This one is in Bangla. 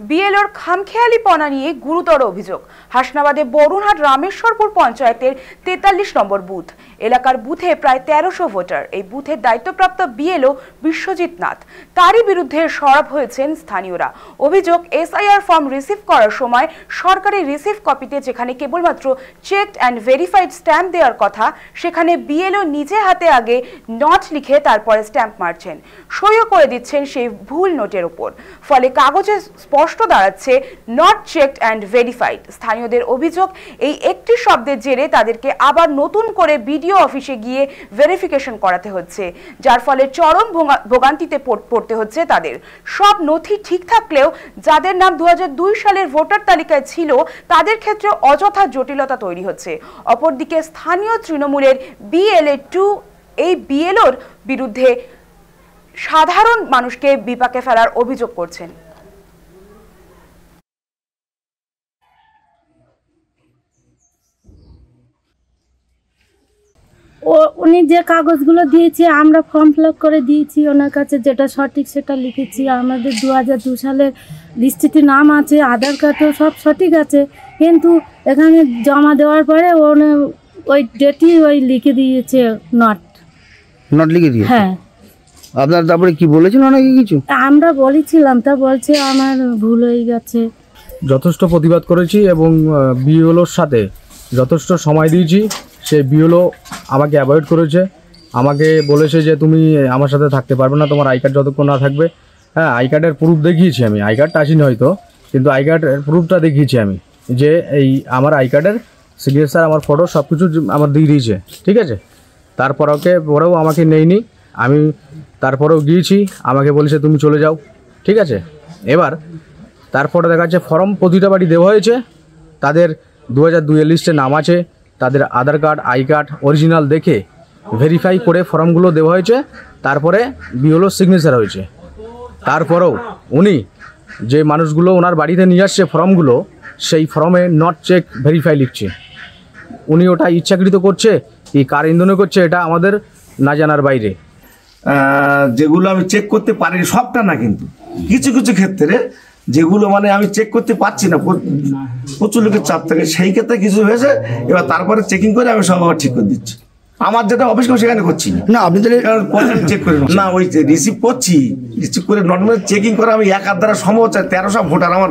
বিএলওর খামখেয়ালিপনা নিয়ে গুরুতর অভিযোগ। হাসনাবাদে বরুণহাট রামেশ্বরপুর পঞ্চায়েতের ৪৩ নম্বর বুথ এলাকার বুথে প্রায় ১৩০০ ভোটার। এই বুথের দায়িত্বপ্রাপ্ত বিএলও বিশ্বজিৎ নাথ, তারই বিরুদ্ধে সরব হয়েছেন স্থানীয়রা। অভিযোগ, এসআইআর ফর্ম রিসিভ করার সময় সরকারি রিসিভ কপিতে যেখানে কেবলমাত্র চেকড অ্যান্ড ভেরিফাইড স্ট্যাম্প দেওয়ার কথা, সেখানে বিএলও নিজে হাতে আগে নট লিখে তারপরে স্ট্যাম্প মারছেন, সইও করে দিচ্ছেন সেই ভুল নোটের উপর। ফলে কাগজে স্পষ্ট দাঁড়াচ্ছে নট চেকড অ্যান্ড ভেরিফাইড। স্থানীয়দের অভিযোগ, এই একটি শব্দের জেরে তাদেরকে আবার নতুন করে বিডিও অফিসে গিয়ে ভেরিফিকেশন করাতে হচ্ছে, যার ফলে চরম ভোগান্তিতে পড়তে হচ্ছে তাদের। সব নথি ঠিক থাকলেও যাদের নাম ২০০২ সালের ভোটার তালিকায় ছিল তাদের ক্ষেত্রে অযথা জটিলতা তৈরি হচ্ছে। অপরদিকে স্থানীয় তৃণমূলের BLA-2 এই বিএলওর বিরুদ্ধে সাধারণ মানুষকে বিপাকে ফেলার অভিযোগ করছেন। উনি যে কাগজগুলো দিয়েছে আমরা ফর্ম ফিল আপ করে দিয়েছি ওনার কাছে, যেটা সঠিক সেটা লিখেছি। আমাদের ২০০২ সালের লিস্টিতে নাম আছে, আধার কার্ডও সব সঠিক আছে, কিন্তু এখানে জমা দেওয়ার পরে ওই ডেটই লিখে দিয়েছে নট লিখে দিয়েছে। হ্যাঁ, আপনার তারপরে কি বলেছেন অনেকে কিছু? আমরা বলেছিলাম, তা বলছে আমার ভুল হয়ে গেছে। যথেষ্ট প্রতিবাদ করেছি এবং বিএলওর সাথে যথেষ্ট সময় দিয়েছি। সেই বিএলও আমাকে অ্যাভয়েড করেছে, আমাকে বলেছে যে তুমি আমার সাথে থাকতে পারবে না তোমার আই কার্ড যতক্ষণ না থাকবে। হ্যাঁ, আই কার্ডের প্রুফ দেখিয়েছি আমি, আই কার্ডটা আসিনি হয়তো, কিন্তু আই কার্ডের প্রুফটা দেখিয়েছি আমি, যে এই আমার আই কার্ডের সিগনেচার, আমার ফটো সব কিছু আমার দিয়ে দিয়েছে, ঠিক আছে। পরেও আমাকে নেয়নি, আমি তারপরেও গিয়েছি, আমাকে বলেছে তুমি চলে যাও, ঠিক আছে। এবার তারপরে দেখা যাচ্ছে ফর্ম প্রতিটা বাড়ি দেওয়া হয়েছে, তাদের ২০০২ লিস্টে নাম আছে, তাদের আধার কার্ড আই কার্ড অরিজিনাল দেখে ভেরিফাই করে ফর্মগুলো দেওয়া হয়েছে, তারপরে বিএলও সিগনেচার হয়েছে। তারপরেও উনি যে মানুষগুলো ওনার বাড়িতে নিয়ে আসছে ফর্মগুলো, সেই ফর্মে নট চেক ভেরিফাই লিখছে। উনি ওটা ইচ্ছাকৃত করছে কি কার ইন্ধনে করছে, এটা আমাদের না জানার বাইরে। যেগুলো আমি চেক করতে পারি সবটা না, কিন্তু কিছু কিছু ক্ষেত্রে যেগুলো মানে আমি চেক করতে পারছি না, প্রচুর লোকের চাপ থাকে, সেই ক্ষেত্রে কিছু হয়েছে। এবার তারপরে চেকিং করে আমি সব আবার ঠিক করে দিচ্ছি। আমার যেটা অফিস করে সেখানে করছি না, আপনি চেক করে না, ওই রিসিভ করছি, রিসিভ করে নর্মাল চেকিং করে আমি এক হাত দ্বারা সম্ভব ১৩০০ ভোটার আমার